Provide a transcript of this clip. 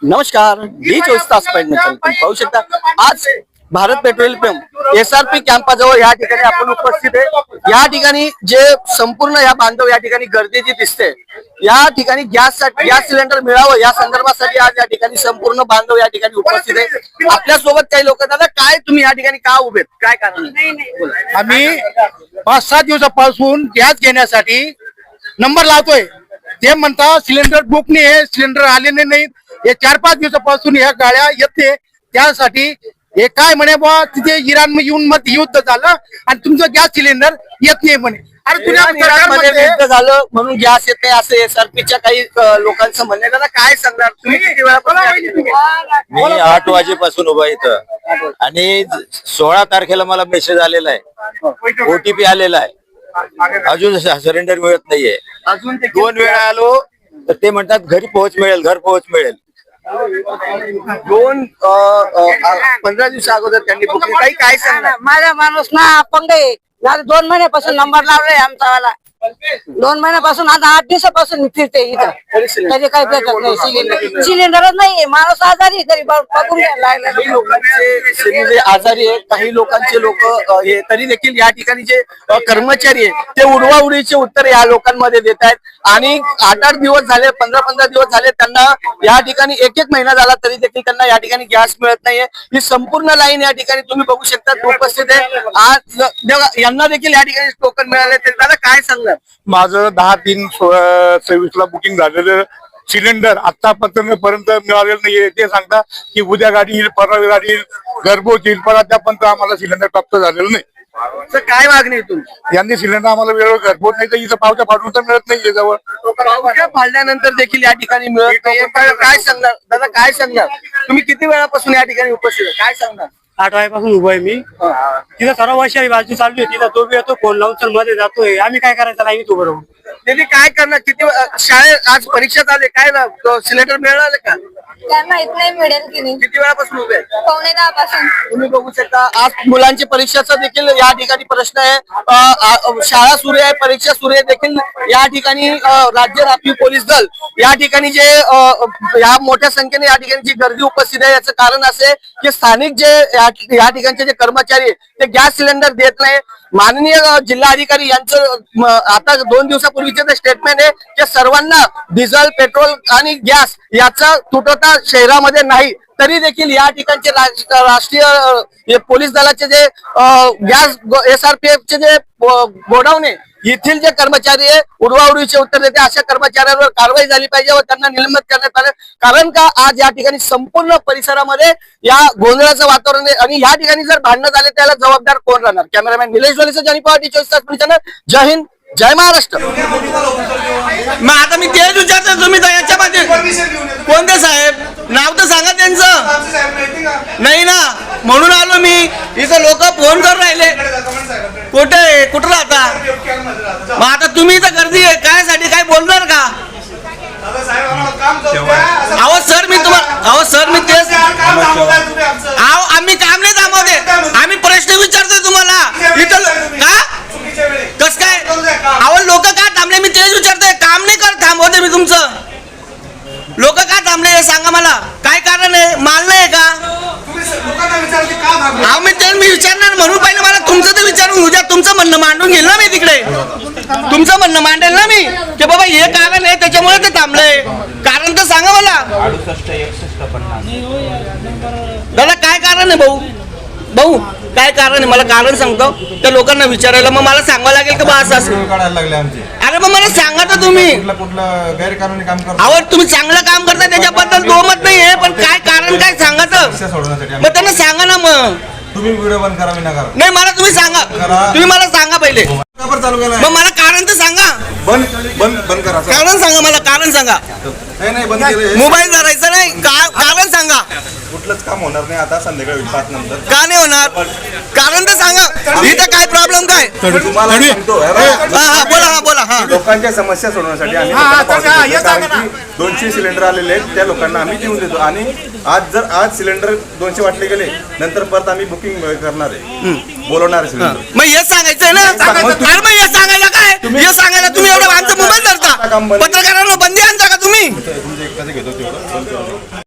नमस्कार, डी 24 तास तुम्ही पाहू शकता आज भारत पेट्रोल पंप SRP कॅम्पाजवळ या ठिकाणी आपण उपस्थित आहे। या ठिकाणी जे संपूर्ण या बांधव या ठिकाणी गर्दी जी दिसते, या ठिकाणी गॅस सिलेंडर मिळावं या संदर्भासाठी आज या ठिकाणी संपूर्ण बांधव या ठिकाणी उपस्थित आहे। आपल्या सोबत काही लोक दादा, काय तुम्ही या ठिकाणी का उभे, काय कारण? आम्ही 5-7 दिवसापासून गॅस घेण्यासाठी नंबर लावतोय। ते म्हणता सिलेंडर बुक नाही आहे, सिलेंडर आलेले नाहीत। हे 4-5 दिवसापासून ह्या गाड्या येते, त्यासाठी हे काय म्हणे बा तिथे इराण येऊन मध्ये युद्ध झालं आणि तुमचं गॅस सिलेंडर येत नाही म्हणे। अरे इराणमध्ये युद्ध झालं म्हणून गॅस येत नाही असं SRPच्या काही लोकांचं म्हणणं आहे। दादा काय सांगणार तुम्ही, किती वेळापासून? मी 8 वाजेपासून उभा इथं आणि 16 तारखेला मला मेसेज आलेला आहे, OTP आलेला आहे, अजून सिलेंडर मिळत नाहीये। अजून 2 वेळा आलो तर ते म्हणतात घरी पोहोच मिळेल, घर पोहोच मिळेल। 15 दिवसा अगोदर त्यांनी बुकिंग काही काय सांगणार? माझा माणूस ना अपंग आहे, 2 महिन्यापासून नंबर लावलाय आमचावाला। 2 महिन्यापासून आता 8 दिवसापासून फिरते इथं, तरी काही भेटत नाही। सिलेंडरच नाहीये, माणूस आजारी तरी बघून घ्यायला लागला। काही लोकांचे सिलेंडर आजारी आहे, काही लोकांचे लोक हे तरी देखील या ठिकाणी जे कर्मचारी आहे ते उडवाउडीचे उत्तर या लोकांमध्ये देत आहेत। आणि 8-8 दिवस झाले, 15-15 दिवस झाले त्यांना या ठिकाणी 1-1 महिना झाला तरी देखील त्यांना या ठिकाणी गॅस मिळत नाहीये। ही संपूर्ण लाईन या ठिकाणी तुम्ही बघू शकता उपस्थित आहे। आज यांना देखील या ठिकाणी टोकन मिळाले, तरी दादा काय सांगणार? माझं 10/3/26 ला बुकिंग झालेलं सिलेंडर आतापर्यंत मिळालेलं नाहीये। ते सांगता की उद्या गाडी येईल, परवा गाडी येईल, घरपोच येईल, पण आतापर्यंत आम्हाला सिलेंडर प्राप्त झालेलं नाही। तर काय मागणी आहे तुमची? यांनी सिलेंडर आम्हाला वेळेवर घरपोच नाही तर इथं पावत्या फाडून तर मिळत नाहीये जवळ। पावत्या फाडल्यानंतर देखील या ठिकाणी मिळत नाहीये। काय सांगणार दादा, काय सांगणार? तुम्ही किती वेळापासून या ठिकाणी उपस्थित आहे, काय सांगणार? 8 वाजेपासून उभा आहे मी तिथं। सर्व वर्षाची बाजू चालू आहे तिथं, तो बी येतो फोन लावून चल मध्ये जातोय। आम्ही काय करायचं नाही उभं राहून? त्यांनी काय करणार? किती शाळेत आज परीक्षा झाले, काय ना सिलेंडर मिळाले का? काय माहित नाही मिळेल की नाही। किती वेळापासून उभे आहेत? 9:45 पासून। तुम्ही बघू शकता आज मुलांची परीक्षाचा देखील या ठिकाणी प्रश्न आहे। शाळा सुरू आहे, परीक्षा सुरू आहे देखील या ठिकाणी राज्य राखीव पोलीस दल या ठिकाणी जे या मोठ्या संख्येने या ठिकाणी जी गर्दी उपस्थित आहे, याचं कारण असे की स्थानिक जे या ठिकाणचे जे कर्मचारी आहे ते गॅस सिलेंडर देत नाही। माननीय जिल्हाधिकारी यांचं आता 2 दिवसापूर्वीचे जे स्टेटमेंट आहे की सर्वांना डिझेल, पेट्रोल आणि गॅस याचा तुटवडा शहरामध्ये नाही, तरी देखील या ठिकाणचे राष्ट्रीय पोलीस दलाचे जे गॅस SRPFचे जे गोडाऊन आहे, येथील जे कर्मचारी आहे उडवाउडीचे उत्तर देते, अशा कर्मचाऱ्यांवर कारवाई झाली पाहिजे व त्यांना निलंबित करण्यात आले। कारण का आज या ठिकाणी संपूर्ण परिसरामध्ये या गोंधळाचं वातावरण आहे आणि या ठिकाणी जर भांडण झाले त्याला जबाबदार कोण राहणार? कॅमेरामॅन निलेश जोलीसह जनी पवार, डी 24 तास चॅनल। जय हिंद, जय महाराष्ट्र। मग आता मी तेच विचारतो, तुम्ही याच्यामध्ये कोणते साहेब नाव तर सांगा त्यांचं? नाही ना, म्हणून आलो मी इथं। लोक फोन करून राहिले कुठं राहता? मग आता तुम्ही इथं गर्दी आहे काय साठी, काय बोलणार का? अहो सर मी तेच आम्ही काम नाही थांबवते, आम्ही प्रश्न विचारतोय तुम्हाला इथं का कस काय? अहो लोक का थांबले मी तेच विचारतोय, काम नाही कर थांबवते मी तुमचं। लोक का थांबले हे सांगा मला, काय कारण आहे? माल नाही का? मी तेच मी विचारणार म्हणून पहिले मला तुमचं तर विचारून उद्या तुमचं म्हणणं मांडून घेईल ना मी तिकडे। तुमचं म्हणणं मांडेल ना मी की बाबा हे कारण आहे त्याच्यामुळे ते थांबले, कारण तर सांगा मला। दादा काय कारण आहे भाऊ काय कारण आहे? मला कारण सांगतो त्या लोकांना विचारायला, मग मला सांगावं लागेल की बा असं काढायला लागले आमचे। अरे मग मला सांगा तर तुम्ही। कुठलं गैरकानूनी काम करतो? अहो तुम्ही चांगलं काम करता त्याच्याबद्दल दोमत नाहीये, पण काय कारण काय सांगा तर? सोडवण्यासाठी मग त्यांना सांगा ना। मग तुम्ही व्हिडिओ बंद करा, मी नका नाही, मला तुम्ही सांगा, तुम्ही मला सांगा पहिले। चालू केला मग मला कारण तर सांगा, बंद करा। कारण सांगा मला, कारण सांगा। नाही बंद केलं, मोबाईल धरायचा नाही, कारण सांगा। कुठलंच काम होणार नाही आता संध्याकाळी 5 नंतर। का नाही होणार? कारण तर सांगा, इथं काय प्रॉब्लेम काय? तुम्हाला सांगतो, बोला लोकांच्या समस्या सोडवण्यासाठी आम्ही 200 सिलेंडर आलेले आहेत, त्या लोकांना आम्ही देऊन देतो। आणि आज सिलेंडर 200 वाटले गेले, नंतर परत आम्ही बुकिंग करणार आहे, बोलवणार आहे सिलेंडर। मग हे सांगायचंय ना? अरे मग हे सांगायला काय? हे सांगायला तुम्ही एवढं आमचं मोबाईल धरता? पत्रकारांना बंदी आणता का तुम्ही? तुमचे एक घेतो तेवढं